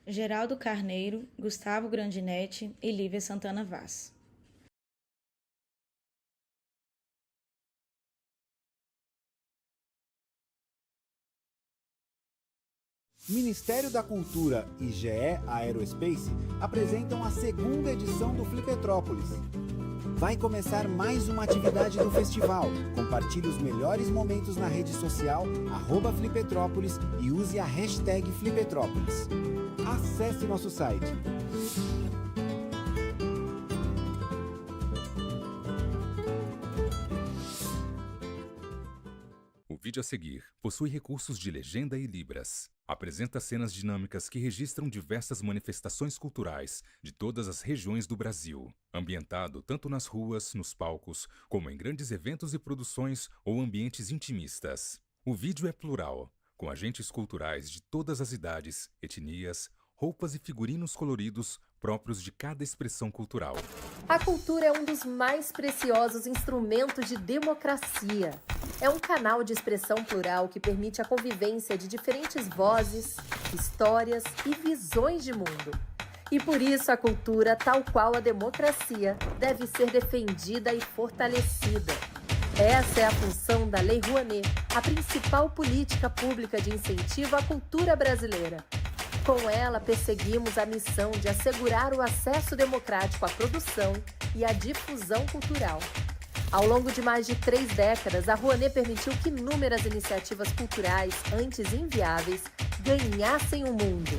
Geraldo Carneiro, Gustavo Grandinetti e Lívia Santana Vaz. Ministério da Cultura e GE Aerospace apresentam a segunda edição do Flipetrópolis. Vai começar mais uma atividade do festival. Compartilhe os melhores momentos na rede social @Flipetrópolis e use a hashtag Flipetrópolis. Acesse nosso site. O vídeo a seguir possui recursos de legenda e libras. Apresenta cenas dinâmicas que registram diversas manifestações culturais de todas as regiões do Brasil, ambientado tanto nas ruas, nos palcos, como em grandes eventos e produções ou ambientes intimistas. O vídeo é plural, com agentes culturais de todas as idades, etnias, roupas e figurinos coloridos próprios de cada expressão cultural. A cultura é um dos mais preciosos instrumentos de democracia. É um canal de expressão plural que permite a convivência de diferentes vozes, histórias e visões de mundo. E por isso a cultura, tal qual a democracia, deve ser defendida e fortalecida. Essa é a função da Lei Rouanet, a principal política pública de incentivo à cultura brasileira. Com ela, perseguimos a missão de assegurar o acesso democrático à produção e à difusão cultural. Ao longo de mais de 3 décadas, a Rouanet permitiu que inúmeras iniciativas culturais, antes inviáveis, ganhassem o mundo.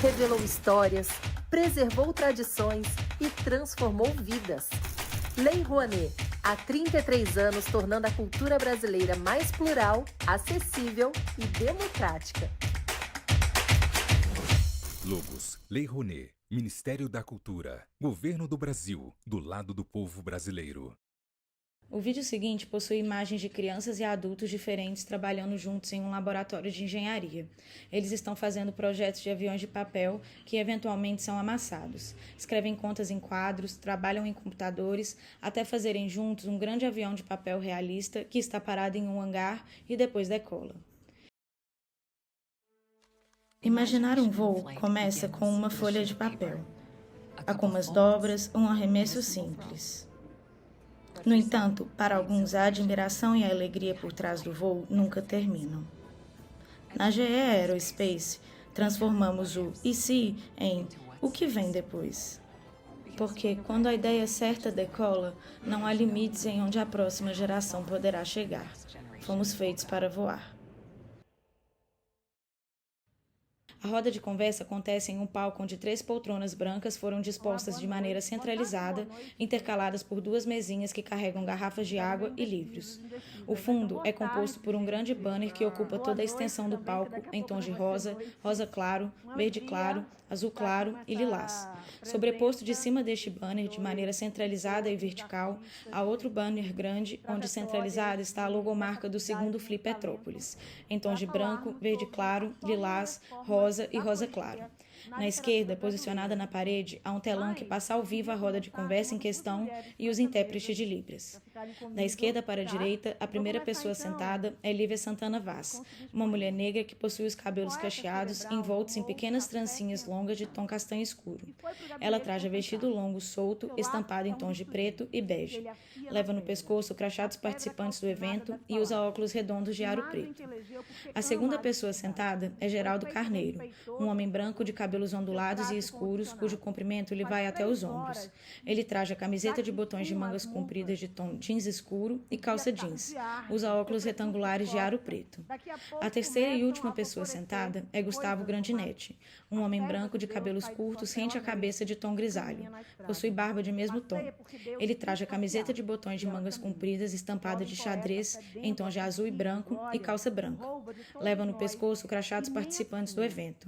Revelou histórias, preservou tradições e transformou vidas. Lei Rouanet, há 33 anos tornando a cultura brasileira mais plural, acessível e democrática. Logos: Lei Rouanet, Ministério da Cultura, Governo do Brasil, do lado do povo brasileiro. O vídeo seguinte possui imagens de crianças e adultos diferentes trabalhando juntos em um laboratório de engenharia. Eles estão fazendo projetos de aviões de papel que eventualmente são amassados. Escrevem contas em quadros, trabalham em computadores, até fazerem juntos um grande avião de papel realista que está parado em um hangar e depois decola. Imaginar um voo começa com uma folha de papel, algumas dobras, um arremesso simples. No entanto, para alguns a admiração e a alegria por trás do voo nunca terminam. Na GE Aerospace, transformamos o "e se" em "o que vem depois". Porque quando a ideia certa decola, não há limites em onde a próxima geração poderá chegar. Fomos feitos para voar. A roda de conversa acontece em um palco onde 3 poltronas brancas foram dispostas de maneira centralizada, intercaladas por 2 mesinhas que carregam garrafas de água e livros. O fundo é composto por um grande banner que ocupa toda a extensão do palco em tons de rosa, rosa claro, verde claro, azul claro e lilás. Sobreposto de cima deste banner, de maneira centralizada e vertical, há outro banner grande, onde centralizada está a logomarca do segundo Flipetrópolis, em tons de branco, verde claro, lilás, rosa e rosa claro. Na esquerda, posicionada na parede, há um telão que passa ao vivo a roda de conversa em questão e os intérpretes de Libras. Da esquerda para a direita, a primeira pessoa sentada é Lívia Santana Vaz, uma mulher negra que possui os cabelos cacheados, envoltos em pequenas trancinhas longas de tom castanho escuro. Ela traja vestido longo solto, estampado em tons de preto e bege. Leva no pescoço o crachá dos participantes do evento e usa óculos redondos de aro preto. A segunda pessoa sentada é Geraldo Carneiro, um homem branco de cabelos ondulados e escuros, cujo comprimento lhe vai até os ombros. Ele traja camiseta de botões de mangas compridas de tom jeans escuro e calça jeans. Usa óculos retangulares de aro preto. A terceira e última pessoa sentada é Gustavo Grandinetti, um homem branco de cabelos curtos rente à cabeça de tom grisalho. Possui barba de mesmo tom. Ele traja camiseta de botões de mangas compridas estampada de xadrez em tons de azul e branco e calça branca. Leva no pescoço o crachá dos participantes do evento.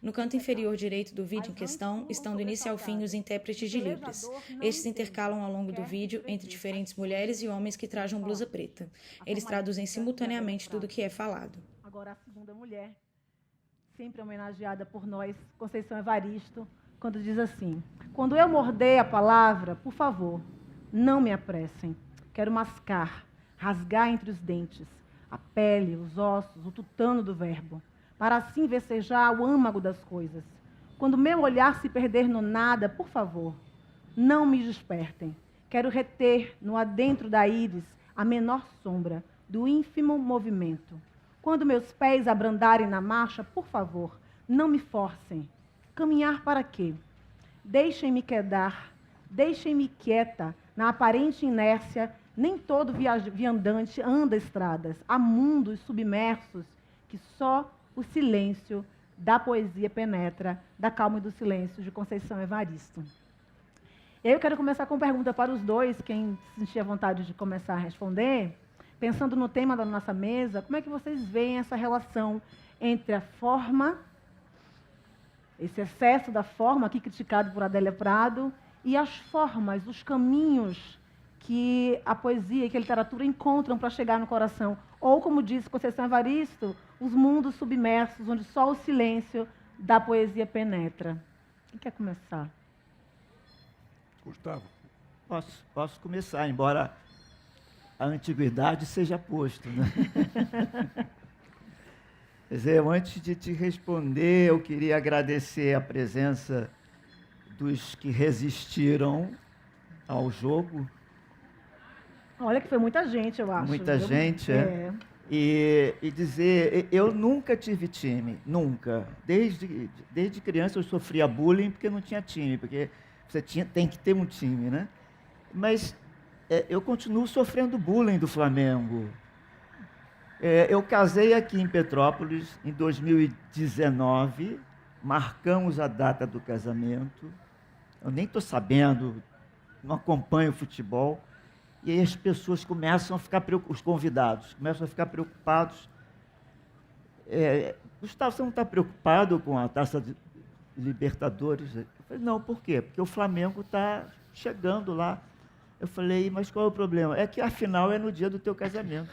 No canto inferior direito do vídeo em questão estão do início ao fim os intérpretes de Libras. Estes intercalam ao longo do vídeo entre diferentes mulheres e homens que trajam blusa preta. Eles traduzem simultaneamente tudo o que é falado. Agora a segunda mulher, sempre homenageada por nós, Conceição Evaristo, quando diz assim: quando eu morder a palavra, por favor, não me apressem. Quero mascar, rasgar entre os dentes, a pele, os ossos, o tutano do verbo, para assim vecejar o âmago das coisas. Quando meu olhar se perder no nada, por favor, não me despertem. Quero reter no adentro da íris a menor sombra do ínfimo movimento. Quando meus pés abrandarem na marcha, por favor, não me forcem. Caminhar para quê? Deixem-me quedar, deixem-me quieta na aparente inércia. Nem todo viandante anda estradas. Há mundos submersos que só o silêncio da poesia penetra, da calma e do silêncio, de Conceição Evaristo. E aí eu quero começar com pergunta para os dois, quem sentir a vontade de começar a responder, pensando no tema da nossa mesa, como é que vocês veem essa relação entre a forma, esse excesso da forma, aqui criticado por Adélia Prado, e as formas, os caminhos que a poesia e que a literatura encontram para chegar no coração. Ou, como disse Conceição Evaristo, os mundos submersos, onde só o silêncio da poesia penetra. Quem quer começar? Gustavo. Posso começar, embora a antiguidade seja posto, né? Quer dizer, antes de te responder, eu queria agradecer a presença dos que resistiram ao jogo. Olha que foi muita gente, eu acho. Muita gente, é. E dizer, eu nunca tive time, nunca. Desde criança eu sofria bullying porque não tinha time, porque você tem que ter um time, né? Mas eu continuo sofrendo bullying do Flamengo. Eu casei aqui em Petrópolis em 2019, marcamos a data do casamento. Eu nem estou sabendo, não acompanho o futebol. E aí as pessoas começam a ficar preocupados, os convidados começam a ficar preocupados. Gustavo, você não está preocupado com a Taça de Libertadores? Eu falei, não, por quê? Porque o Flamengo está chegando lá. Eu falei, mas qual é o problema? É que a final é no dia do teu casamento.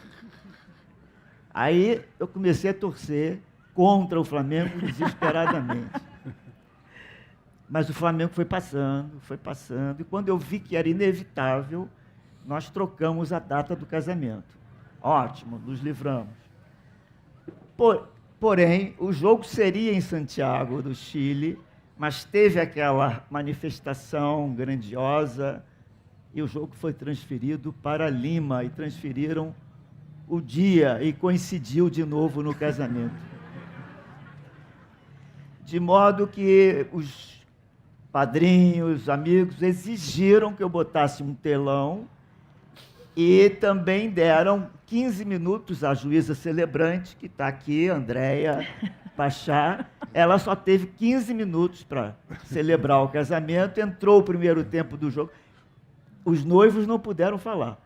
Aí eu comecei a torcer contra o Flamengo desesperadamente. Mas o Flamengo foi passando, e quando eu vi que era inevitável, nós trocamos a data do casamento. Ótimo, nos livramos. Porém, o jogo seria em Santiago do Chile, mas teve aquela manifestação grandiosa e o jogo foi transferido para Lima e transferiram o dia e coincidiu de novo no casamento. De modo que os padrinhos, amigos, exigiram que eu botasse um telão e também deram 15 minutos à juíza celebrante, que está aqui, Andréia Pachá. Ela só teve 15 minutos para celebrar o casamento, entrou o primeiro tempo do jogo. Os noivos não puderam falar.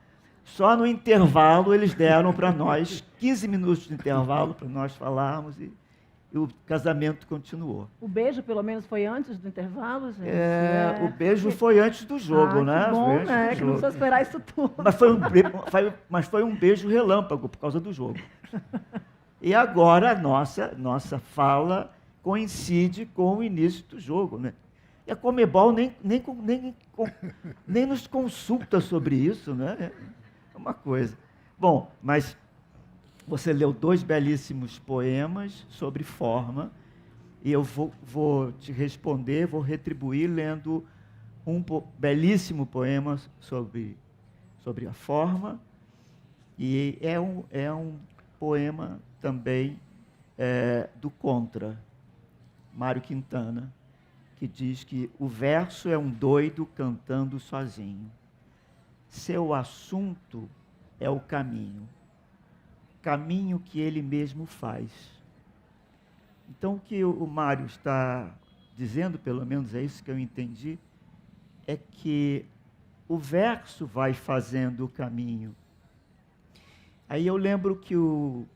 Só no intervalo eles deram para nós 15 minutos de intervalo para nós falarmos e o casamento continuou. O beijo, pelo menos, foi antes do intervalo, gente? O beijo foi antes do jogo, né? Que bom, né? Que não precisa esperar isso tudo. Mas foi um beijo relâmpago por causa do jogo. E agora a nossa fala coincide com o início do jogo, né? E a Conmebol nem nos consulta sobre isso, né? É uma coisa. Bom, mas você leu 2 belíssimos poemas sobre forma, e eu vou te responder, vou retribuir lendo um belíssimo poema sobre a forma, e é um poema também do Contra, Mário Quintana, que diz que o verso é um doido cantando sozinho. Seu assunto é o caminho que ele mesmo faz. Então, o que o Mário está dizendo, pelo menos é isso que eu entendi, é que o verso vai fazendo o caminho. Aí eu lembro que o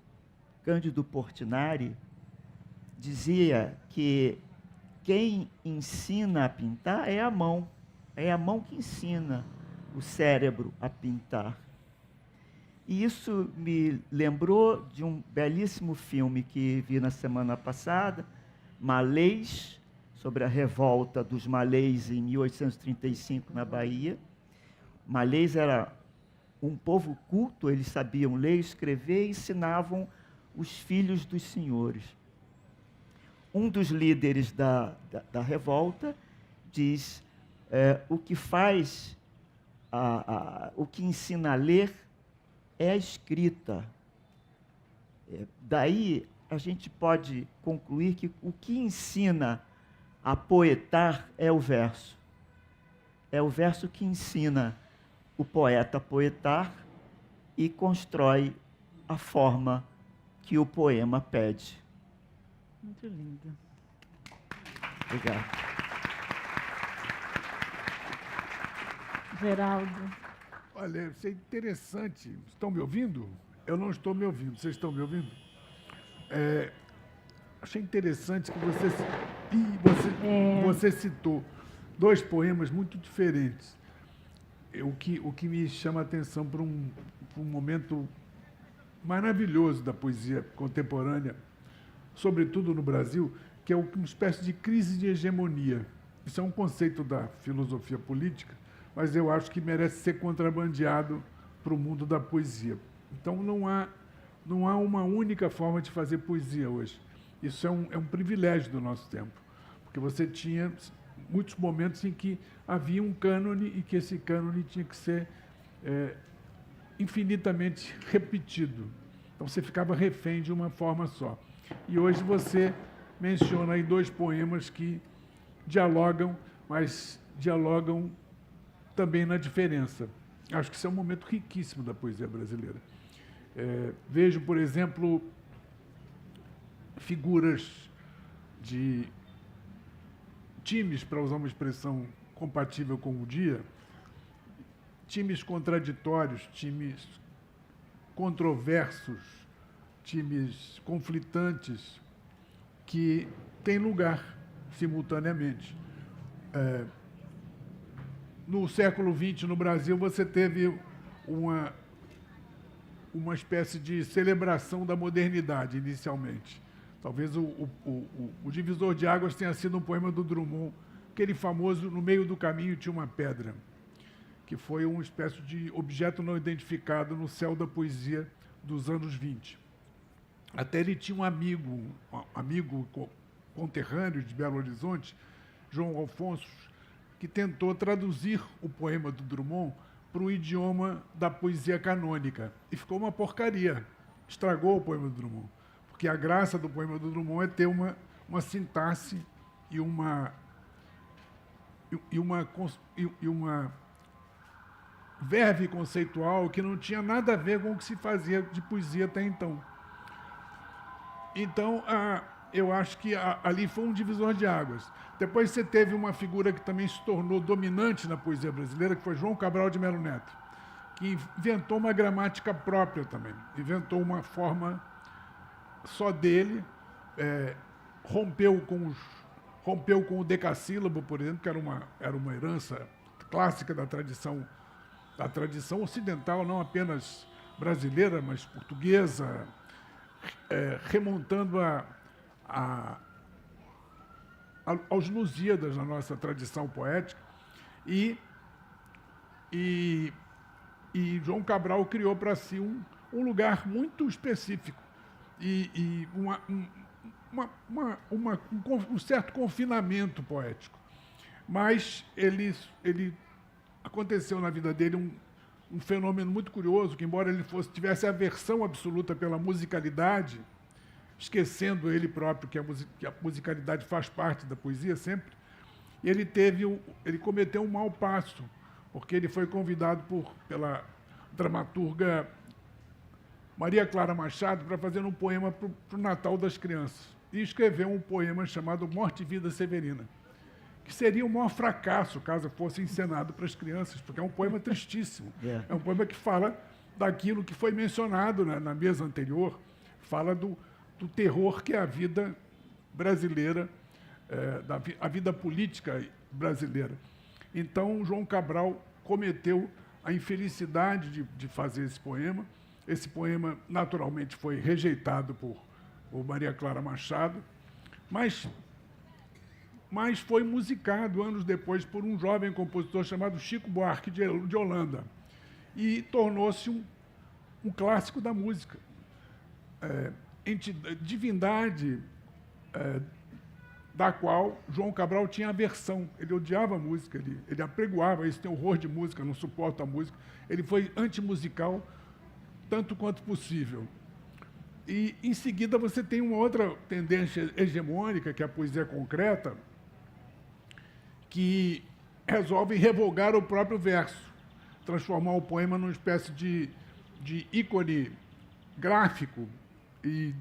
Cândido Portinari dizia que quem ensina a pintar é a mão que ensina o cérebro a pintar. E isso me lembrou de um belíssimo filme que vi na semana passada, Malês, sobre a revolta dos malês em 1835 na Bahia. Malês era um povo culto, eles sabiam ler, escrever e ensinavam os filhos dos senhores. um dos líderes da revolta diz: o que faz, o que ensina a ler é a escrita. Daí a gente pode concluir que o que ensina a poetar é o verso. É o verso que ensina o poeta a poetar e constrói a forma que o poema pede. Muito lindo. Obrigado. Geraldo. Olha, isso é interessante. Estão me ouvindo? Eu não estou me ouvindo. Vocês estão me ouvindo? Achei interessante que você citou dois poemas muito diferentes. O que me chama a atenção para um momento maravilhoso da poesia contemporânea, sobretudo no Brasil, que é uma espécie de crise de hegemonia. Isso é um conceito da filosofia política, mas eu acho que merece ser contrabandeado para o mundo da poesia. Então, não há uma única forma de fazer poesia hoje. Isso é um privilégio do nosso tempo, porque você tinha muitos momentos em que havia um cânone e que esse cânone tinha que ser infinitamente repetido. Então, você ficava refém de uma forma só. E hoje você menciona aí dois poemas que dialogam, mas dialogam também na diferença. Acho que isso é um momento riquíssimo da poesia brasileira. Vejo, por exemplo, figuras de times, para usar uma expressão compatível com o dia, times contraditórios, times controversos, times conflitantes, que têm lugar simultaneamente. No século XX, no Brasil, você teve uma espécie de celebração da modernidade, inicialmente. Talvez o divisor de águas tenha sido um poema do Drummond, aquele famoso "No meio do caminho tinha uma pedra", que foi uma espécie de objeto não identificado no céu da poesia dos anos 20. Até ele tinha um amigo conterrâneo de Belo Horizonte, João Alfonso, que tentou traduzir o poema do Drummond para o idioma da poesia canônica. E ficou uma porcaria. Estragou o poema do Drummond. Porque a graça do poema do Drummond é ter uma sintaxe e uma verve conceitual que não tinha nada a ver com o que se fazia de poesia até então. Então, eu acho que ali foi um divisor de águas. Depois você teve uma figura que também se tornou dominante na poesia brasileira, que foi João Cabral de Melo Neto, que inventou uma gramática própria também, inventou uma forma só dele, rompeu com o decassílabo, por exemplo, que era uma herança clássica da tradição ocidental, não apenas brasileira, mas portuguesa, remontando aos Lusíadas na nossa tradição poética. E João Cabral criou para si um lugar muito específico e um certo confinamento poético. Mas ele aconteceu na vida dele um fenômeno muito curioso, que, embora ele tivesse aversão absoluta pela musicalidade, esquecendo ele próprio que a musicalidade faz parte da poesia sempre, ele cometeu um mau passo, porque ele foi convidado pela dramaturga Maria Clara Machado para fazer um poema para o Natal das Crianças. E escreveu um poema chamado Morte e Vida Severina, que seria o maior fracasso caso fosse encenado para as crianças, porque é um poema tristíssimo. É um poema que fala daquilo que foi mencionado na mesa anterior, fala do terror que é a vida brasileira, a vida política brasileira. Então, João Cabral cometeu a infelicidade de fazer esse poema. Esse poema, naturalmente, foi rejeitado por Maria Clara Machado, mas foi musicado anos depois por um jovem compositor chamado Chico Buarque de Holanda, e tornou-se um clássico da música. Divindade da qual João Cabral tinha aversão. Ele odiava a música, ele apregoava isso, tem horror de música, não suporta a música. Ele foi antimusical tanto quanto possível. E, em seguida, você tem uma outra tendência hegemônica, que é a poesia concreta, que resolve revogar o próprio verso, transformar o poema numa espécie de ícone gráfico e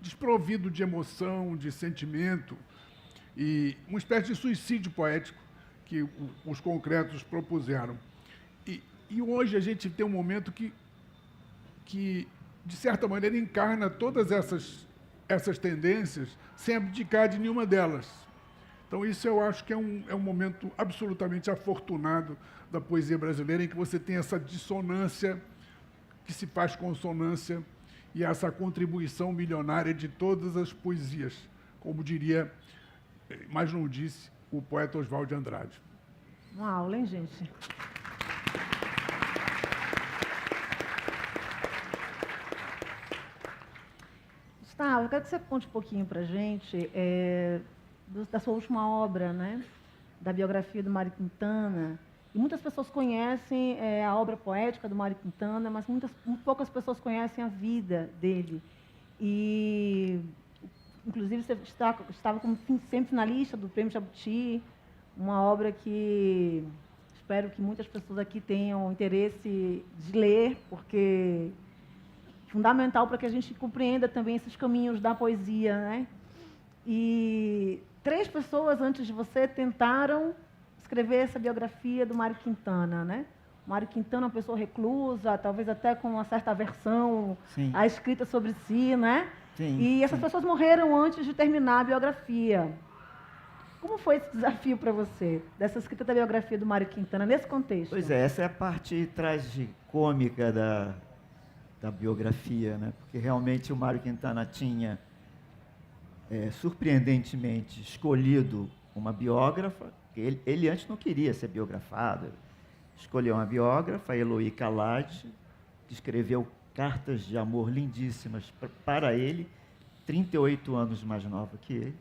desprovido de emoção, de sentimento, e uma espécie de suicídio poético que os concretos propuseram. E hoje a gente tem um momento que de certa maneira, encarna todas essas tendências sem abdicar de nenhuma delas. Então, isso eu acho que é um momento absolutamente afortunado da poesia brasileira, em que você tem essa dissonância que se faz consonância e essa contribuição milionária de todas as poesias, como diria, mas não disse, o poeta Oswald de Andrade. Uma aula, hein, gente? Gustavo, eu quero que você conte um pouquinho para a gente da sua última obra, né? Da biografia do Mário Quintana. E muitas pessoas conhecem a obra poética do Mário Quintana, mas muito poucas pessoas conhecem a vida dele. E, inclusive, você estava como sempre finalista do Prêmio Jabuti, uma obra que espero que muitas pessoas aqui tenham interesse de ler, porque é fundamental para que a gente compreenda também esses caminhos da poesia, né? E 3 pessoas antes de você tentaram escrever essa biografia do Mário Quintana, né? O Mário Quintana é uma pessoa reclusa, talvez até com uma certa aversão à escrita sobre si, né? Sim, e essas pessoas morreram antes de terminar a biografia. Como foi esse desafio para você, dessa escrita da biografia do Mário Quintana, nesse contexto? Pois é, essa é a parte tragicômica da biografia, né? Porque realmente o Mário Quintana tinha, surpreendentemente, escolhido uma biógrafa. Ele antes não queria ser biografado. Escolheu uma biógrafa, Eloy Calade, que escreveu cartas de amor lindíssimas para ele, 38 anos mais nova que ele.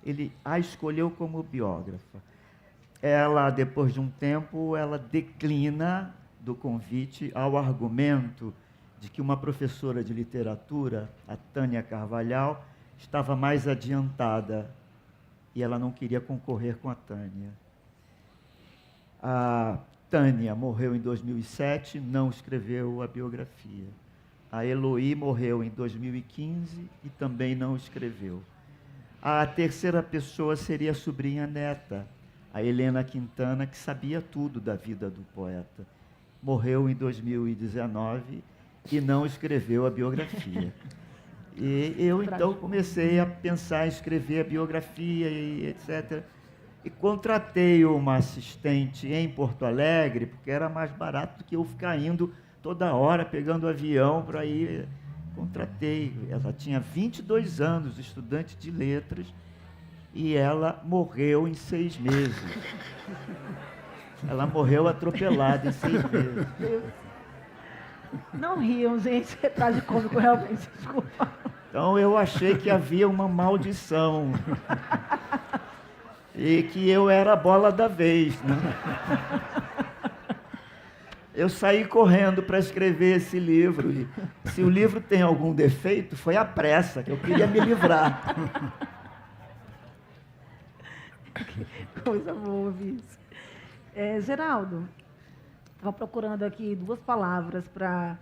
Ele a escolheu como biógrafa. Ela, depois de um tempo, ela declina do convite ao argumento de que uma professora de literatura, a Tânia Carvalhal, estava mais adiantada e ela não queria concorrer com a Tânia. A Tânia morreu em 2007, não escreveu a biografia. A Eloy morreu em 2015 e também não escreveu. A terceira pessoa seria a sobrinha neta, a Helena Quintana, que sabia tudo da vida do poeta. Morreu em 2019 e não escreveu a biografia. E eu, então, comecei a pensar em escrever a biografia e etc. E contratei uma assistente em Porto Alegre, porque era mais barato do que eu ficar indo toda hora, pegando avião para ir. Contratei. Ela tinha 22 anos, estudante de letras, e ela morreu em 6 meses. Ela morreu atropelada em 6 meses. Não riam, gente. É tragicômico, realmente. Desculpa. Então, eu achei que havia uma maldição. E que eu era a bola da vez, né? Eu saí correndo para escrever esse livro. E se o livro tem algum defeito, foi a pressa, que eu queria me livrar. Que coisa boa ouvir isso. Geraldo, estava procurando aqui 2 palavras para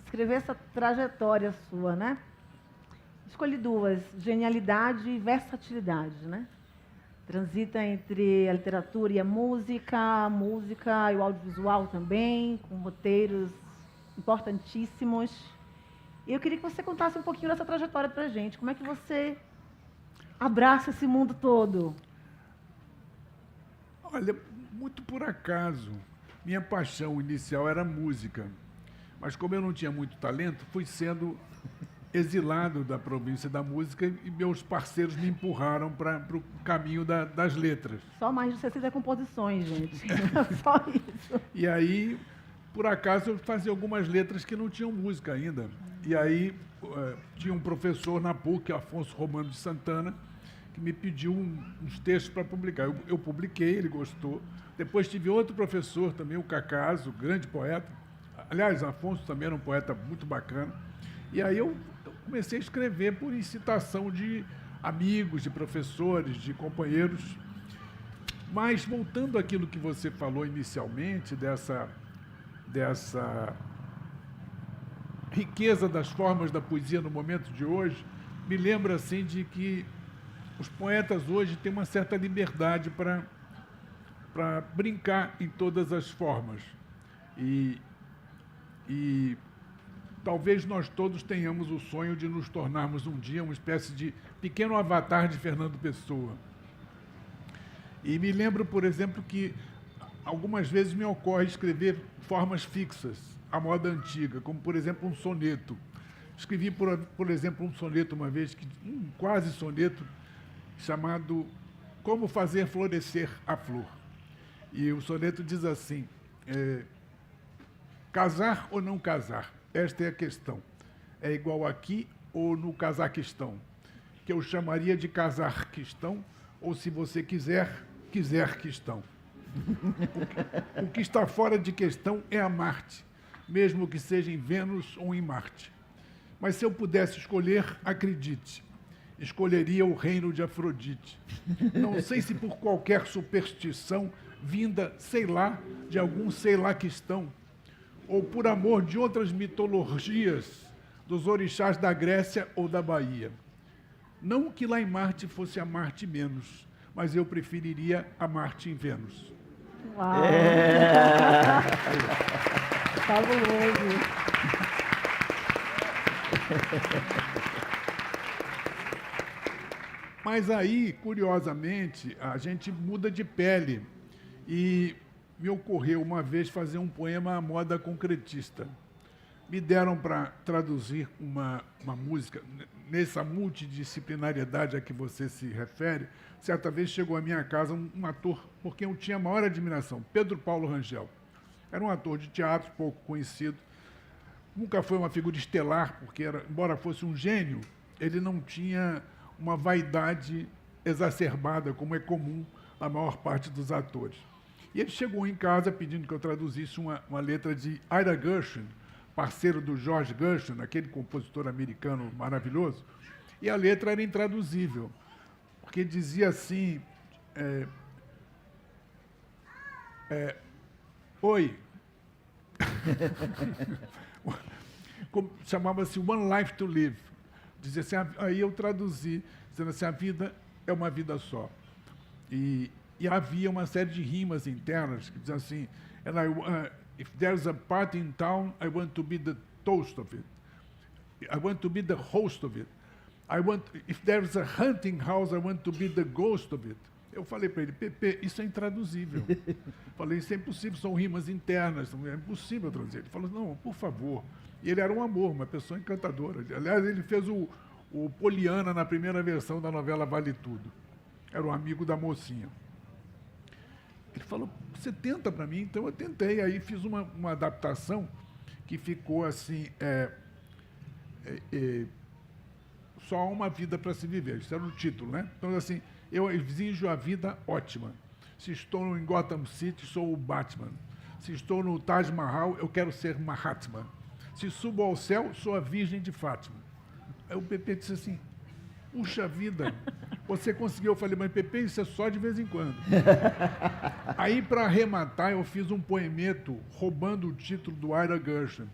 escrever essa trajetória sua, né? Escolhi 2, genialidade e versatilidade, né? Transita entre a literatura e a música e o audiovisual também, com roteiros importantíssimos. E eu queria que você contasse um pouquinho dessa trajetória para a gente. Como é que você abraça esse mundo todo? Olha, muito por acaso. Minha paixão inicial era música. Mas como eu não tinha muito talento, fui sendo exilado da província da música e meus parceiros me empurraram para o caminho das letras. Só mais de 60 composições, gente. Só isso. E aí, por acaso, eu fazia algumas letras que não tinham música ainda. E aí tinha um professor na PUC, Afonso Romano de Santana, que me pediu uns textos para publicar. Eu publiquei, ele gostou. Depois tive outro professor também, o Cacaso, grande poeta. Aliás, Afonso também era um poeta muito bacana. E aí eu comecei a escrever por incitação de amigos, de professores, de companheiros. Mas, voltando àquilo que você falou inicialmente, dessa riqueza das formas da poesia no momento de hoje, me lembra assim de que os poetas hoje têm uma certa liberdade para brincar em todas as formas. E talvez nós todos tenhamos o sonho de nos tornarmos um dia uma espécie de pequeno avatar de Fernando Pessoa. E me lembro, por exemplo, que algumas vezes me ocorre escrever formas fixas, à moda antiga, como, por exemplo, um soneto. Escrevi, por exemplo, um soneto uma vez, um quase soneto, chamado Como Fazer Florescer a Flor. E o soneto diz assim, casar ou não casar? Esta é a questão. É igual aqui ou no Cazaquistão? Que eu chamaria de casar-quistão, ou, se você quiser questão. O que está fora de questão é a Marte, mesmo que seja em Vênus ou em Marte. Mas se eu pudesse escolher, acredite, escolheria o reino de Afrodite. Não sei se por qualquer superstição vinda, sei lá, de algum sei lá questão, ou por amor de outras mitologias dos orixás da Grécia ou da Bahia. Não que lá em Marte fosse a Marte menos, mas eu preferiria a Marte em Vênus. Uau! Fabuloso! Mas aí, curiosamente, a gente muda de pele. E me ocorreu uma vez fazer um poema à moda concretista. Me deram para traduzir uma música, nessa multidisciplinariedade a que você se refere. Certa vez chegou à minha casa um ator por quem eu tinha maior admiração, Pedro Paulo Rangel. Era um ator de teatro, pouco conhecido. Nunca foi uma figura estelar, porque, embora fosse um gênio, ele não tinha uma vaidade exacerbada, como é comum na maior parte dos atores. E ele chegou em casa pedindo que eu traduzisse uma letra de Ira Gershwin, parceiro do George Gershwin, aquele compositor americano maravilhoso, e a letra era intraduzível, porque dizia assim, oi, chamava-se One Life to Live, dizia assim, aí eu traduzi, dizendo assim, a vida é uma vida só. E havia uma série de rimas internas que diziam assim, if there's a party in town, I want to be the toast of it. I want to be the host of it. If there's a hunting house, I want to be the ghost of it. Eu falei para ele, Pepe, isso é intraduzível. Falei, isso é impossível, são rimas internas, é impossível traduzir. Ele falou, não, por favor. E ele era um amor, uma pessoa encantadora. Aliás, ele fez o Poliana na primeira versão da novela Vale Tudo. Era um amigo da mocinha. Ele falou, você tenta para mim? Então eu tentei, aí fiz uma adaptação que ficou assim, só há uma vida para se viver, isso era o título, né? Então, assim, eu exijo a vida ótima. Se estou em Gotham City, sou o Batman. Se estou no Taj Mahal, eu quero ser Mahatma. Se subo ao céu, sou a Virgem de Fátima. Aí o Pepe disse assim, puxa vida, você conseguiu. Eu falei, mas Pepe, isso é só de vez em quando. Aí, para arrematar, eu fiz um poemeto roubando o título do Ira Gershwin,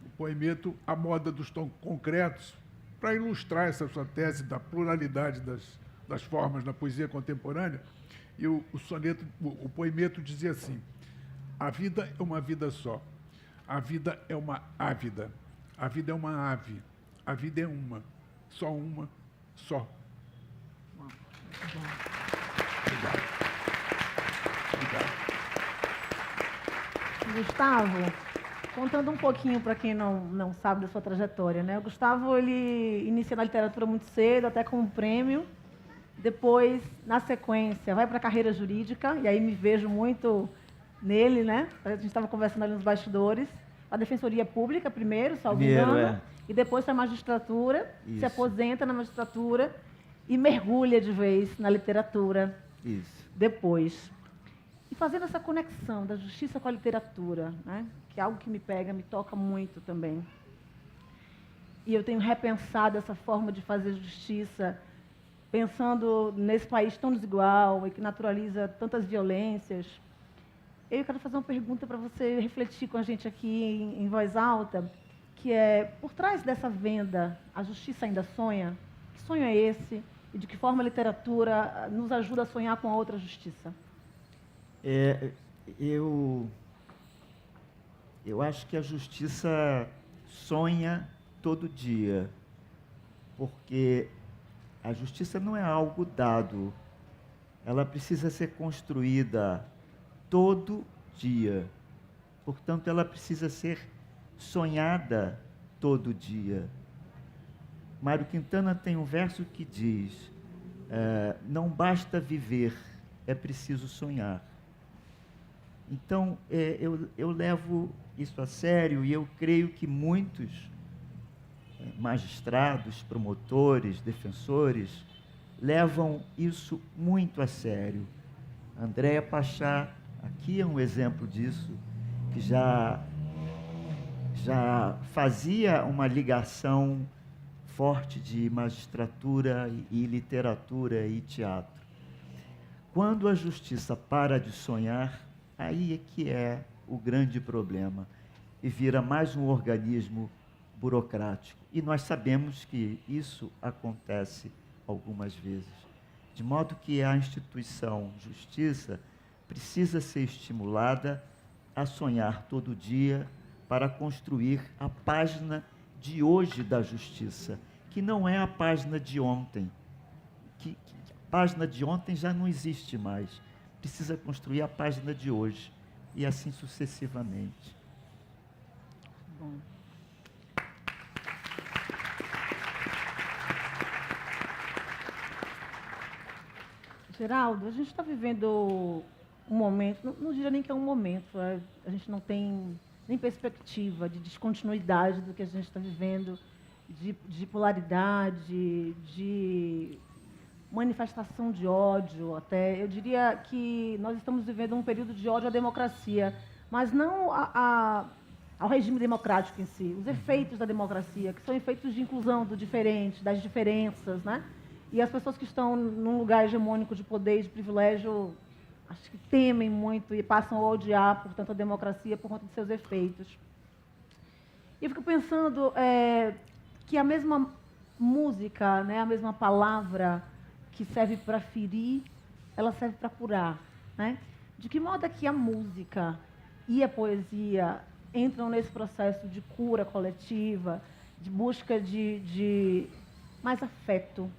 o poemeto A Moda dos Tons Concretos, para ilustrar essa sua tese da pluralidade das formas na poesia contemporânea. E o poemeto dizia assim, a vida é uma vida só, a vida é uma ávida, a vida é uma ave, a vida é uma, só. Obrigado. Gustavo, contando um pouquinho para quem não sabe da sua trajetória, né? O Gustavo, ele inicia na literatura muito cedo, até com um prêmio. Depois, na sequência, vai para a carreira jurídica, e aí me vejo muito nele, né? A gente estava conversando ali nos bastidores. A Defensoria Pública primeiro, salvo engano, e depois para a magistratura, se aposenta na magistratura e mergulha de vez na literatura Isso. depois. E fazendo essa conexão da justiça com a literatura, né, que é algo que me pega, me toca muito também. E eu tenho repensado essa forma de fazer justiça, pensando nesse país tão desigual e que naturaliza tantas violências. Eu quero fazer uma pergunta para você refletir com a gente aqui em voz alta, que é, por trás dessa venda, a justiça ainda sonha? Que sonho é esse? E de que forma a literatura nos ajuda a sonhar com a outra justiça? Eu acho que a justiça sonha todo dia, porque a justiça não é algo dado, ela precisa ser construída todo dia. Portanto, ela precisa ser sonhada todo dia. Mário Quintana tem um verso que diz: não basta viver, é preciso sonhar. Então, eu levo isso a sério e eu creio que muitos magistrados, promotores, defensores, levam isso muito a sério. Andréa Pachá, aqui é um exemplo disso, que já fazia uma ligação forte de magistratura e literatura e teatro. Quando a justiça para de sonhar, aí é que é o grande problema, e vira mais um organismo burocrático. E nós sabemos que isso acontece algumas vezes. De modo que a instituição justiça precisa ser estimulada a sonhar todo dia para construir a página de hoje da justiça, que não é a página de ontem. A página de ontem já não existe mais. Precisa construir a página de hoje, e assim sucessivamente. Bom. Geraldo, a gente está vivendo um momento, não diria nem que é um momento, a gente não tem nem perspectiva de descontinuidade do que a gente está vivendo, de polaridade, de manifestação de ódio até. Eu diria que nós estamos vivendo um período de ódio à democracia, mas não ao regime democrático em si, os efeitos da democracia, que são efeitos de inclusão do diferente, das diferenças, né? E as pessoas que estão num lugar hegemônico de poder e de privilégio, acho que temem muito e passam a odiar, portanto, a democracia por conta de seus efeitos. E eu fico pensando que a mesma música, né, a mesma palavra que serve para ferir, ela serve para curar, né? De que modo é que a música e a poesia entram nesse processo de cura coletiva, de busca de mais afeto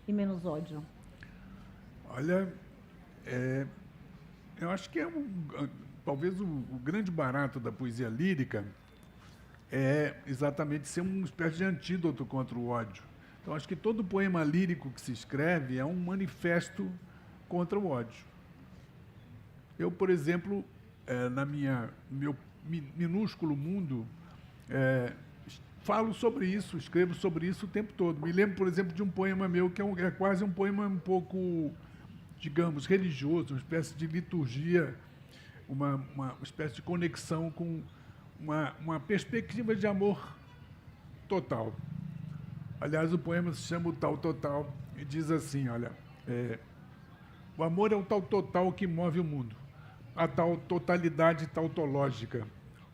e menos ódio? Olha, eu acho que talvez o grande barato da poesia lírica é exatamente ser uma espécie de antídoto contra o ódio. Então, acho que todo poema lírico que se escreve é um manifesto contra o ódio. Eu, por exemplo, no meu minúsculo mundo, falo sobre isso, escrevo sobre isso o tempo todo. Me lembro, por exemplo, de um poema meu que é quase um poema um pouco, digamos, religioso, uma espécie de liturgia, uma espécie de conexão com uma perspectiva de amor total. Aliás, o poema se chama O Tal Total e diz assim, olha, o amor é o tal total que move o mundo, a tal totalidade tautológica,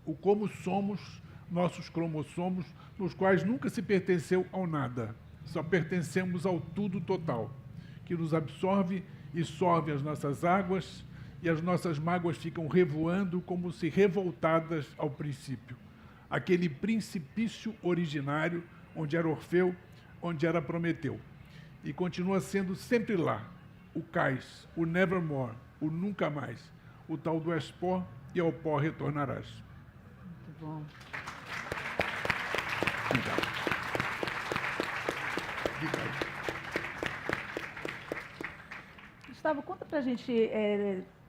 o como somos, nossos cromossomos, nos quais nunca se pertenceu ao nada, só pertencemos ao tudo total, que nos absorve e sorve as nossas águas, e as nossas mágoas ficam revoando como se revoltadas ao princípio. Aquele principício originário, onde era Orfeu, onde era Prometeu. E continua sendo sempre lá, o cais, o nevermore, o nunca mais, o tal do és pó e ao pó retornarás. Muito bom. Obrigado. Obrigado. Gustavo, conta pra gente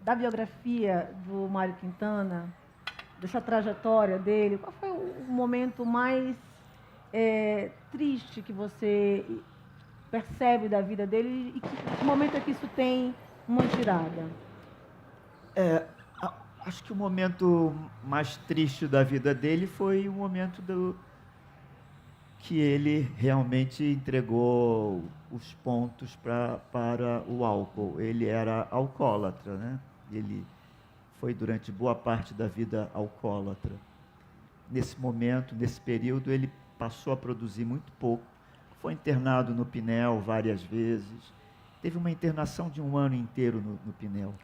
da biografia do Mário Quintana, dessa trajetória dele. Qual foi o momento mais triste que você percebe da vida dele e que momento é que isso tem uma tirada? Acho que o momento mais triste da vida dele foi o momento que ele realmente entregou os pontos para o álcool. Ele era alcoólatra, né? Ele foi durante boa parte da vida alcoólatra. Nesse momento, nesse período, ele passou a produzir muito pouco. Foi internado no Pinel várias vezes. Teve uma internação de 1 ano inteiro no Pinel.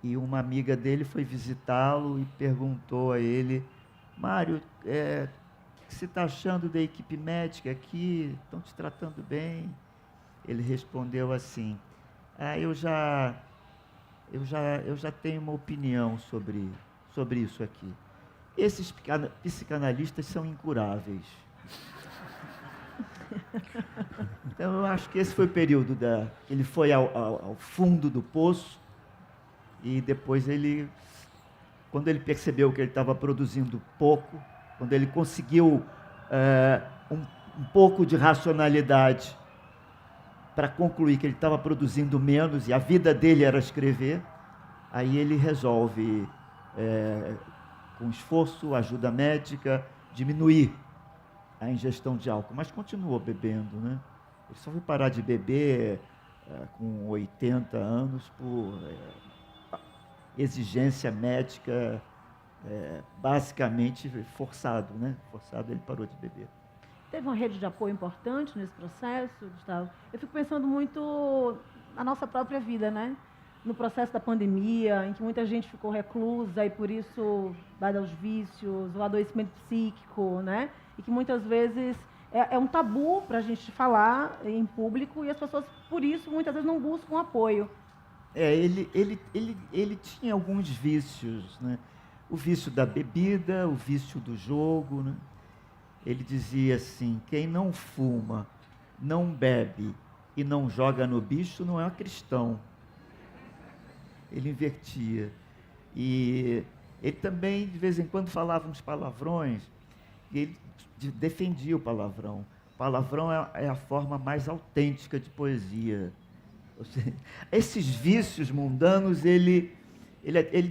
E uma amiga dele foi visitá-lo e perguntou a ele: Mário, o que você está achando da equipe médica aqui? Estão te tratando bem? Ele respondeu assim: eu já tenho uma opinião sobre isso aqui. Esses psicanalistas são incuráveis. Então, eu acho que esse foi o período que ele foi ao fundo do poço. E depois quando ele percebeu que ele estava produzindo pouco, quando ele conseguiu um pouco de racionalidade para concluir que ele estava produzindo menos e a vida dele era escrever, aí ele resolve, com esforço, ajuda médica, diminuir a ingestão de álcool, mas continuou bebendo, né? Ele só foi parar de beber com 80 anos por exigência médica, basicamente forçado, né? Forçado, ele parou de beber. Teve uma rede de apoio importante nesse processo, Gustavo? Eu fico pensando muito na nossa própria vida, né? No processo da pandemia, em que muita gente ficou reclusa e por isso dada aos vícios, o adoecimento psíquico, né? E que muitas vezes é um tabu para a gente falar em público e as pessoas, por isso, muitas vezes não buscam apoio. Ele tinha alguns vícios, né? O vício da bebida, o vício do jogo, né? Ele dizia assim: quem não fuma, não bebe e não joga no bicho não é cristão. Ele invertia. E ele também, de vez em quando, falava uns palavrões, e ele defendia o palavrão. O palavrão é a forma mais autêntica de poesia. Esses vícios mundanos, ele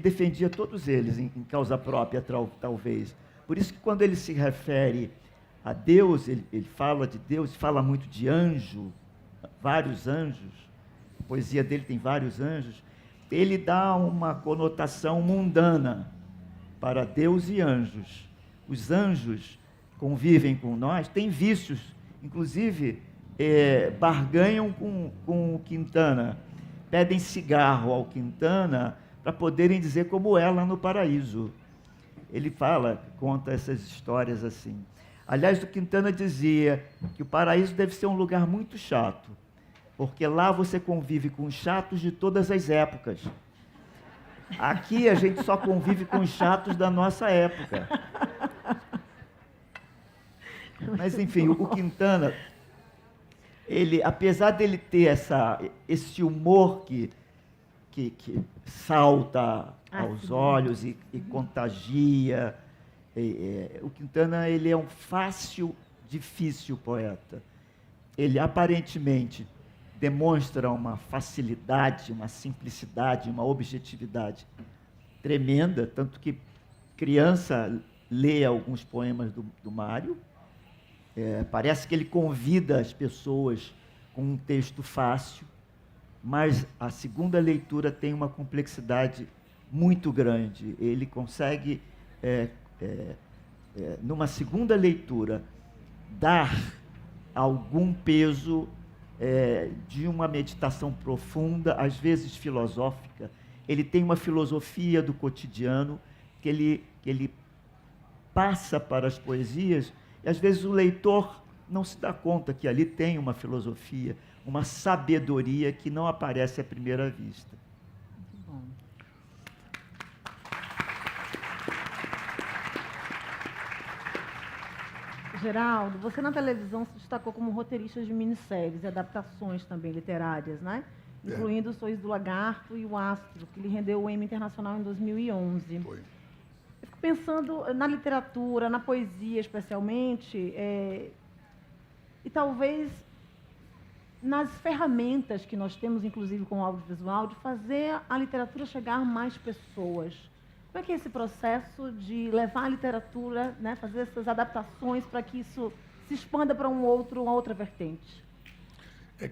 defendia todos eles em causa própria, talvez. Por isso que quando ele se refere a Deus, ele fala de Deus, fala muito de anjo, vários anjos, a poesia dele tem vários anjos, ele dá uma conotação mundana para Deus e anjos. Os anjos convivem com nós, têm vícios, inclusive barganham com o Quintana, pedem cigarro ao Quintana para poderem dizer como é lá no paraíso. Ele conta essas histórias assim. Aliás, o Quintana dizia que o paraíso deve ser um lugar muito chato, porque lá você convive com os chatos de todas as épocas. Aqui a gente só convive com os chatos da nossa época. Mas, enfim, o Quintana, apesar dele ter esse humor que salta aos olhos e contagia, o Quintana, ele é um fácil, difícil poeta. Ele aparentemente demonstra uma facilidade, uma simplicidade, uma objetividade tremenda, tanto que criança lê alguns poemas do Mário. Parece que ele convida as pessoas com um texto fácil, mas a segunda leitura tem uma complexidade muito grande. Ele consegue, numa segunda leitura, dar algum peso de uma meditação profunda, às vezes filosófica. Ele tem uma filosofia do cotidiano que ele passa para as poesias, e às vezes o leitor não se dá conta que ali tem uma filosofia, uma sabedoria que não aparece à primeira vista. Muito bom. Geraldo, você na televisão se destacou como roteirista de minisséries e adaptações também literárias, né? Incluindo O Sorriso do Lagarto e O Astro, que lhe rendeu o Emmy Internacional em 2011. Foi. Eu fico pensando na literatura, na poesia especialmente, e talvez nas ferramentas que nós temos, inclusive com o audiovisual, de fazer a literatura chegar a mais pessoas. Como é que é esse processo de levar a literatura, né, fazer essas adaptações para que isso se expanda para uma outra vertente?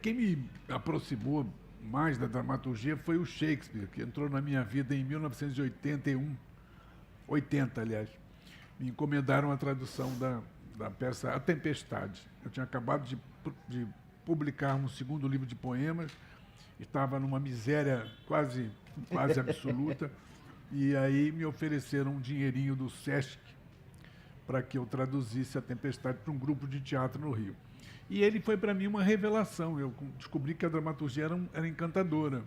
Quem me aproximou mais da dramaturgia foi o Shakespeare, que entrou na minha vida em 1981, 80, aliás. Me encomendaram a tradução da peça A Tempestade. Eu tinha acabado de publicar um segundo livro de poemas, estava numa miséria quase absoluta, e aí me ofereceram um dinheirinho do Sesc para que eu traduzisse A Tempestade para um grupo de teatro no Rio. E ele foi para mim uma revelação. Eu descobri que a dramaturgia era encantadora.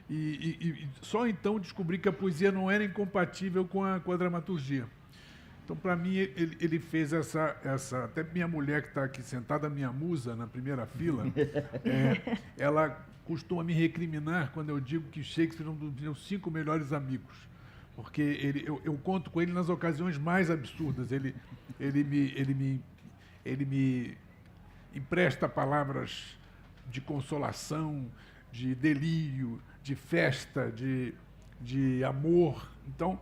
E só então descobri que a poesia não era incompatível com a dramaturgia. Então, para mim, ele fez essa... Até minha mulher, que está aqui sentada, minha musa, na primeira fila, ela costuma me recriminar quando eu digo que Shakespeare é um dos meus 5 melhores amigos. Porque eu conto com ele nas ocasiões mais absurdas. Ele me empresta palavras de consolação, de delírio, de festa, de amor. Então,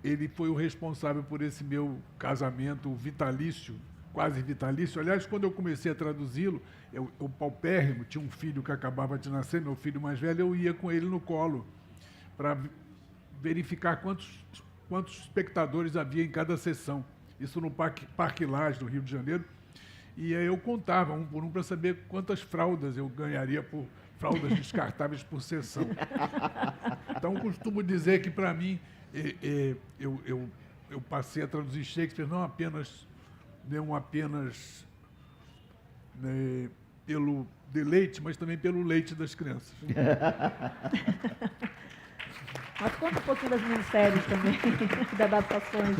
ele foi o responsável por esse meu casamento vitalício, quase vitalício. Aliás, quando eu comecei a traduzi-lo, eu paupérrimo, tinha um filho que acabava de nascer, meu filho mais velho, eu ia com ele no colo para verificar quantos espectadores havia em cada sessão. Isso no Parque Lage, do Rio de Janeiro. E aí eu contava um por um para saber quantas fraldas eu ganharia por fraldas descartáveis por sessão. Então, costumo dizer que, para mim, eu passei a traduzir Shakespeare não apenas pelo deleite, mas também pelo leite das crianças. Mas conta um pouquinho das minisséries também, das adaptações.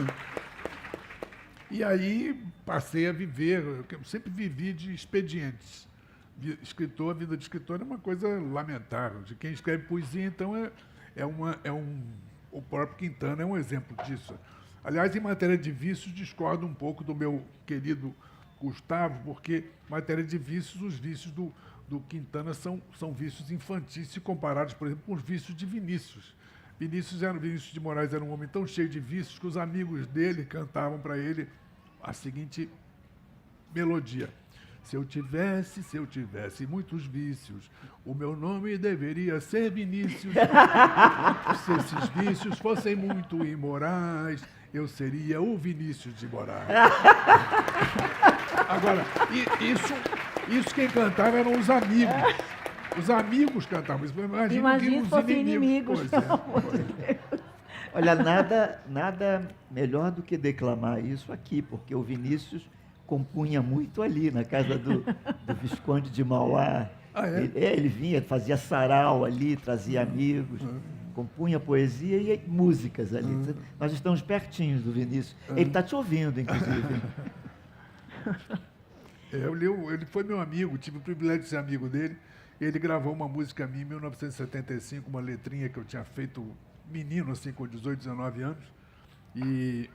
E aí passei a viver, eu sempre vivi de expedientes. A vida de escritor é uma coisa lamentável. De quem escreve poesia, então, o próprio Quintana é um exemplo disso. Aliás, em matéria de vícios, discordo um pouco do meu querido Gustavo, porque, em matéria de vícios, os vícios do Quintana são vícios infantis, se comparados, por exemplo, com os vícios de Vinícius. Vinícius de Moraes era um homem tão cheio de vícios que os amigos dele cantavam para ele a seguinte melodia: se eu tivesse muitos vícios, o meu nome deveria ser Vinícius. Se esses vícios fossem muito imorais, eu seria o Vinícius de Moraes. Agora, isso quem cantava eram os amigos. Os amigos cantavam. Imagina se fossem inimigos. Olha, nada melhor do que declamar isso aqui, porque o Vinícius compunha muito ali, na casa do Visconde de Mauá. Ah, é? Ele vinha, fazia sarau ali, trazia amigos, compunha poesia e músicas ali. Nós estamos pertinhos do Vinícius. Ele está te ouvindo, inclusive. Ele foi meu amigo, tive o privilégio de ser amigo dele. Ele gravou uma música minha em 1975, uma letrinha que eu tinha feito menino, assim, com 18, 19 anos, e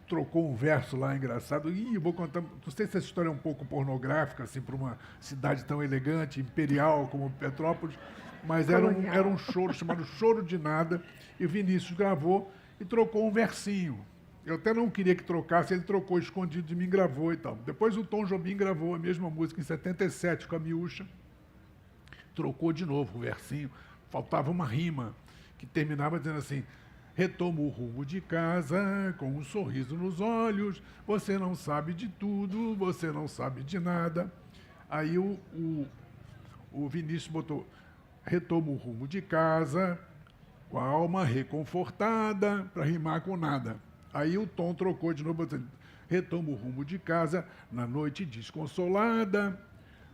trocou um verso lá engraçado. Eu vou contar, não sei se essa história é um pouco pornográfica, assim, para uma cidade tão elegante, imperial como Petrópolis, mas era um choro chamado Choro de Nada, e o Vinícius gravou e trocou um versinho. Eu até não queria que trocasse, ele trocou escondido de mim, gravou e tal. Depois o Tom Jobim gravou a mesma música em 77 com a Miúcha, trocou de novo o versinho, faltava uma rima, que terminava dizendo assim: retomo o rumo de casa com um sorriso nos olhos, você não sabe de tudo, você não sabe de nada. Aí o Vinícius botou: retomo o rumo de casa com a alma reconfortada, para rimar com nada. Aí o Tom trocou de novo, botando: retomo o rumo de casa na noite desconsolada.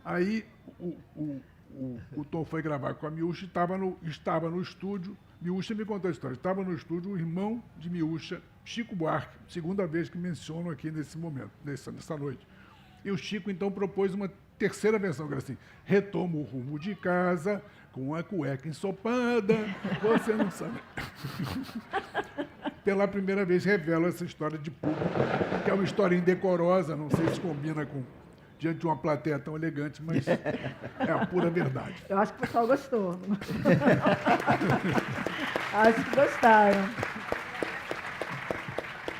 Aí o Tom foi gravar com a Miúcha, estava no estúdio. Miúcha me contou a história. Estava no estúdio o irmão de Miúcha, Chico Buarque, segunda vez que menciono aqui nesse momento, nessa noite. E o Chico, então, propôs uma terceira versão, que era assim: retomo o rumo de casa com a cueca ensopada, você não sabe. Pela primeira vez revela essa história de público, que é uma história indecorosa, não sei se combina com diante de uma plateia tão elegante, mas é a pura verdade. Eu acho que o pessoal gostou. Acho que gostaram.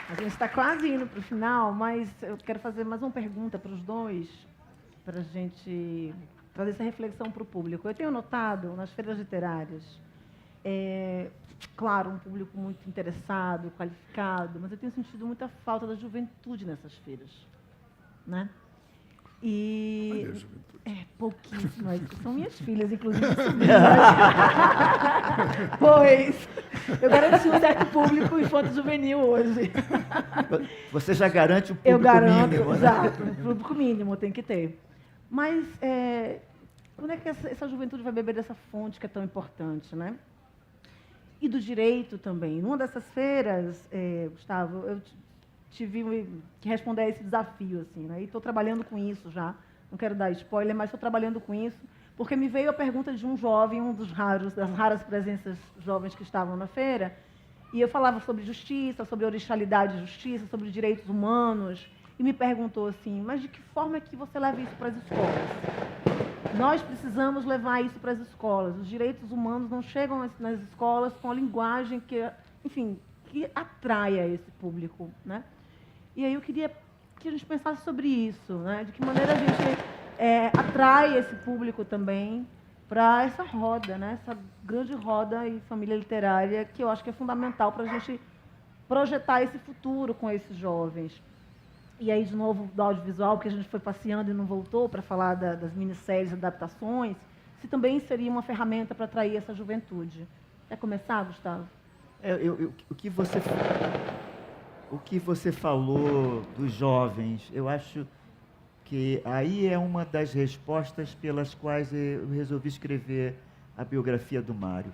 A gente está quase indo para o final, mas eu quero fazer mais uma pergunta para os dois, para a gente trazer essa reflexão para o público. Eu tenho notado nas feiras literárias, claro, um público muito interessado, qualificado, mas eu tenho sentido muita falta da juventude nessas feiras, né? E Cadê a juventude? Pouquíssimas. São minhas filhas, inclusive. Pois eu garanti um certo público infanto-juvenil hoje. Você já garante o Eu público garanto, mínimo, né? exato. O público mínimo tem que ter. Mas quando é que essa juventude vai beber dessa fonte que é tão importante, né? E do direito também. Numa dessas feiras, Gustavo, eu tive que responder a esse desafio, assim, né? E estou trabalhando com isso já. Não quero dar spoiler, mas estou trabalhando com isso, porque me veio a pergunta de um jovem, das raras presenças jovens que estavam na feira, e eu falava sobre justiça, sobre orixalidade e justiça, sobre direitos humanos, e me perguntou assim, mas de que forma é que você leva isso para as escolas? Nós precisamos levar isso para as escolas. Os direitos humanos não chegam nas escolas com a linguagem que, enfim, que atraia esse público, né? E aí eu queria que a gente pensasse sobre isso, né? De que maneira a gente atrai esse público também para essa roda, né? Essa grande roda e família literária que eu acho que é fundamental para a gente projetar esse futuro com esses jovens. E aí, de novo, do audiovisual, porque a gente foi passeando e não voltou para falar das minisséries, adaptações, se também seria uma ferramenta para atrair essa juventude. Quer começar, Gustavo? O que você falou dos jovens, eu acho que aí é uma das respostas pelas quais eu resolvi escrever a biografia do Mário.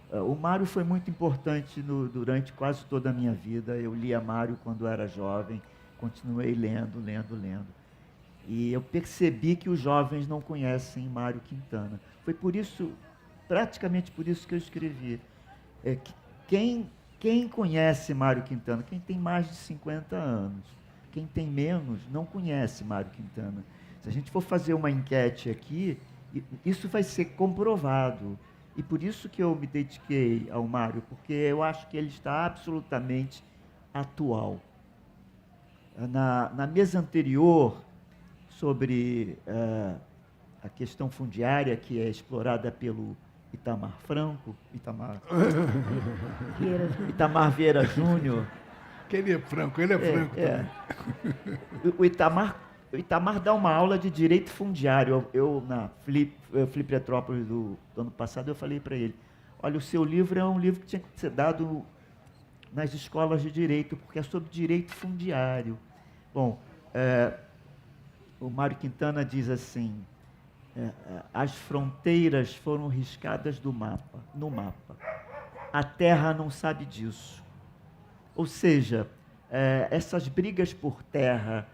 O Mário foi muito importante durante quase toda a minha vida. Eu lia Mário quando era jovem, continuei lendo. E eu percebi que os jovens não conhecem Mário Quintana. Foi por isso, praticamente por isso que eu escrevi. Quem conhece Mário Quintana? Quem tem mais de 50 anos. Quem tem menos não conhece Mário Quintana. Se a gente for fazer uma enquete aqui, isso vai ser comprovado. E por isso que eu me dediquei ao Mário, porque eu acho que ele está absolutamente atual. Na mesa anterior, sobre a questão fundiária, que é explorada pelo Itamar Franco, Itamar Vieira Júnior. Que ele é franco também. O Itamar dá uma aula de direito fundiário. Na Flipetrópolis do ano passado, eu falei para ele, olha, o seu livro é um livro que tinha que ser dado nas escolas de direito, porque é sobre direito fundiário. Bom, o Mário Quintana diz assim, as fronteiras foram riscadas no mapa. A terra não sabe disso. Ou seja, essas brigas por terra,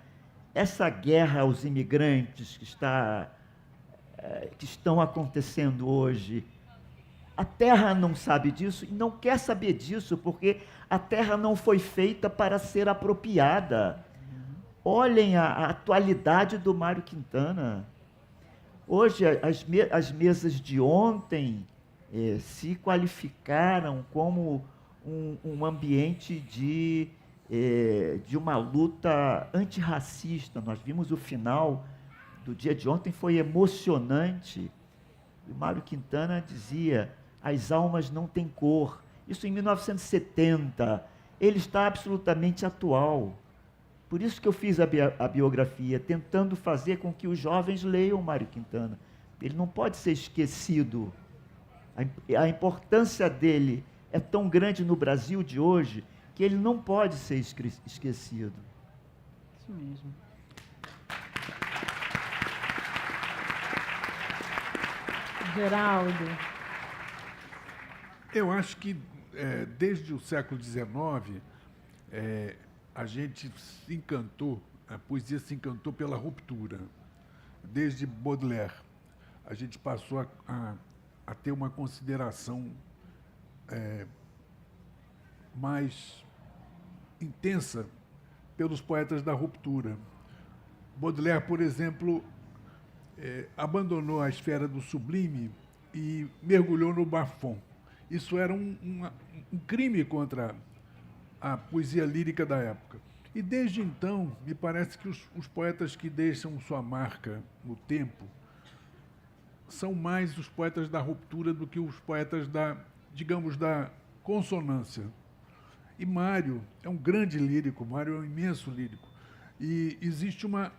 essa guerra aos imigrantes que estão acontecendo hoje, a terra não sabe disso e não quer saber disso, porque a terra não foi feita para ser apropriada. Olhem a atualidade do Mário Quintana. Hoje, as mesas de ontem se qualificaram como um ambiente de uma luta antirracista. Nós vimos o final do dia de ontem, foi emocionante. O Mário Quintana dizia, as almas não têm cor. Isso em 1970. Ele está absolutamente atual. Por isso que eu fiz a biografia, tentando fazer com que os jovens leiam Mário Quintana. Ele não pode ser esquecido. A importância dele é tão grande no Brasil de hoje que ele não pode ser esquecido. Isso mesmo. Geraldo. Eu acho que desde o século XIX, a gente se encantou, a poesia se encantou pela ruptura. Desde Baudelaire, a gente passou a ter uma consideração mais intensa pelos poetas da ruptura. Baudelaire, por exemplo, abandonou a esfera do sublime e mergulhou no bas-fond. Isso era um crime contra a poesia lírica da época. E, desde então, me parece que os poetas que deixam sua marca no tempo são mais os poetas da ruptura do que os poetas digamos, da consonância. E Mário é um grande lírico, Mário é um imenso lírico. E existe uma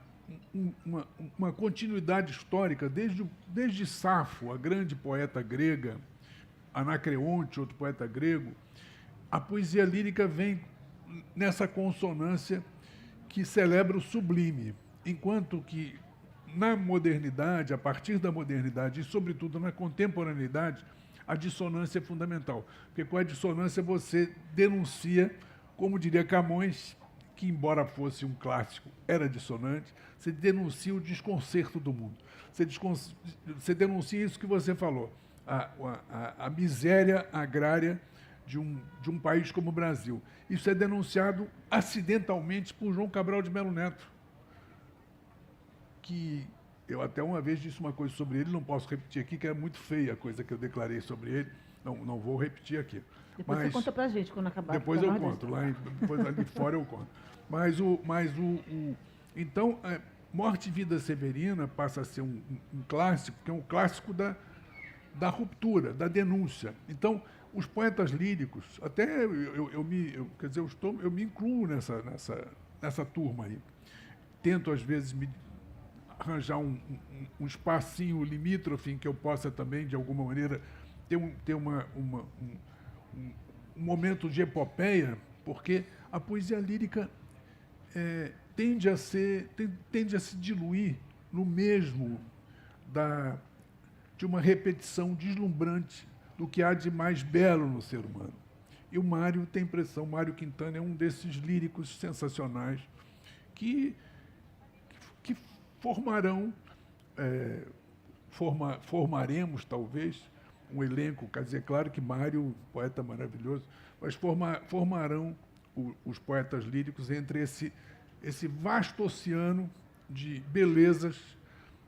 continuidade histórica, desde Safo, a grande poeta grega, Anacreonte, outro poeta grego. A poesia lírica vem nessa consonância que celebra o sublime, enquanto que, na modernidade, a partir da modernidade e, sobretudo, na contemporaneidade, a dissonância é fundamental. Porque com a dissonância você denuncia, como diria Camões, que, embora fosse um clássico, era dissonante, você denuncia o desconcerto do mundo. Você denuncia isso que você falou, a miséria agrária de um país como o Brasil. Isso é denunciado acidentalmente por João Cabral de Melo Neto, que eu até uma vez disse uma coisa sobre ele, não posso repetir aqui, que é muito feia a coisa que eu declarei sobre ele, não vou repetir aqui. Depois você conta pra gente quando acabar. Depois eu conto, depois ali fora eu conto. Então, Morte e Vida Severina passa a ser um clássico, que é um clássico da ruptura, da denúncia. Então, os poetas líricos, até eu me incluo nessa turma aí. Tento, às vezes, me arranjar um espacinho limítrofe em que eu possa também, de alguma maneira, ter um momento de epopeia, porque a poesia lírica tende a se diluir no mesmo de uma repetição deslumbrante do que há de mais belo no ser humano. E o Mário tem impressão, Mário Quintana é um desses líricos sensacionais que formaremos, talvez, um elenco, quer dizer, claro que Mário, poeta maravilhoso, mas formarão os poetas líricos entre esse vasto oceano de belezas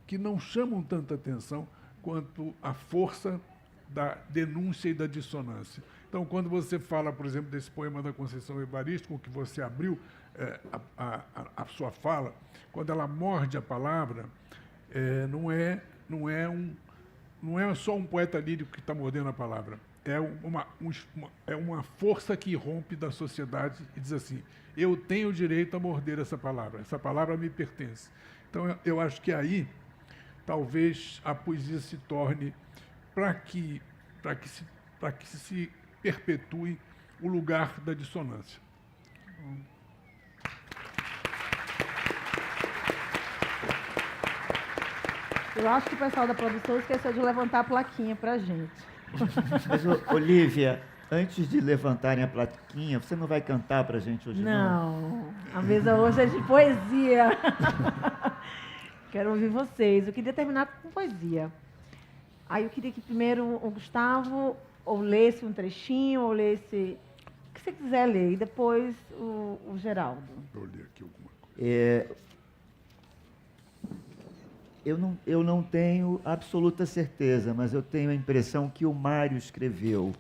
que não chamam tanta atenção quanto a força da denúncia e da dissonância. Então, quando você fala, por exemplo, desse poema da Conceição Evaristo, com que você abriu a sua fala, quando ela morde a palavra, não é só um poeta lírico que está mordendo a palavra, é uma força que irrompe da sociedade e diz assim: eu tenho o direito a morder essa palavra me pertence. Então, eu acho que aí, talvez, a poesia se torne, para que se perpetue, o lugar da dissonância. Eu acho que o pessoal da produção esqueceu de levantar a plaquinha para a gente. Mas, Olívia, antes de levantarem a plaquinha, você não vai cantar para a gente hoje, não? Não, a mesa hoje é de poesia. Quero ouvir vocês. Eu queria terminar com poesia. Aí eu queria que primeiro o Gustavo ou lesse um trechinho, ou lesse o que você quiser ler, e depois o Geraldo. Eu li aqui alguma coisa. Eu não tenho absoluta certeza, mas eu tenho a impressão que o Mário escreveu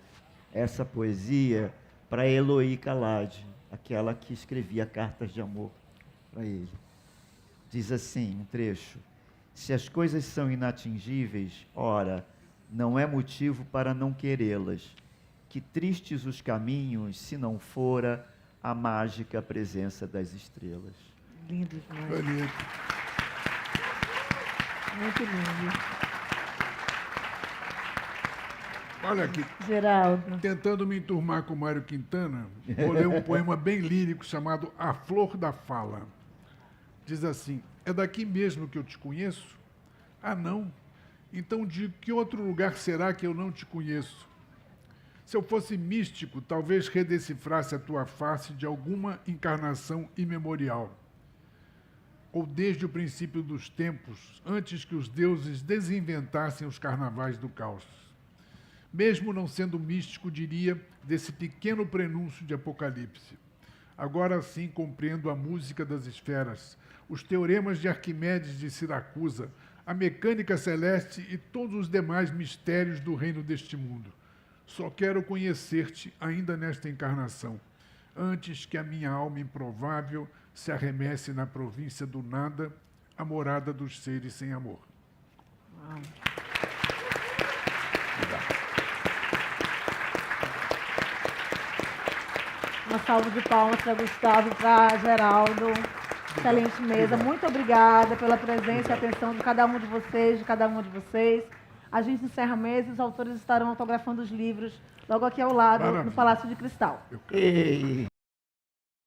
essa poesia para Eloy Calade, aquela que escrevia cartas de amor para ele. Diz assim, um trecho: se as coisas são inatingíveis, ora, não é motivo para não querê-las. Que tristes os caminhos, se não fora a mágica presença das estrelas. Lindo demais. Bonito. Muito lindo. Olha aqui, Geraldo. tentando me enturmar com Mário Quintana, vou ler um poema bem lírico chamado A Flor da Fala. Diz assim: é daqui mesmo que eu te conheço? Ah, não? Então de que outro lugar será que eu não te conheço? Se eu fosse místico, talvez redecifrasse a tua face de alguma encarnação imemorial. Ou desde o princípio dos tempos, antes que os deuses desinventassem os carnavais do caos. Mesmo não sendo místico, diria desse pequeno prenúncio de Apocalipse: Agora sim compreendo a música das esferas, os teoremas de Arquimedes de Siracusa, a mecânica celeste e todos os demais mistérios do reino deste mundo. Só quero conhecer-te ainda nesta encarnação, antes que a minha alma improvável se arremesse na província do nada, a morada dos seres sem amor. Uau. Uma salva de palmas para Gustavo e para Geraldo. Excelente mesa. Muito obrigada pela presença e atenção de cada um de vocês, de cada uma de vocês. A gente encerra a mesa e os autores estarão autografando os livros logo aqui ao lado, no Palácio de Cristal. Ei.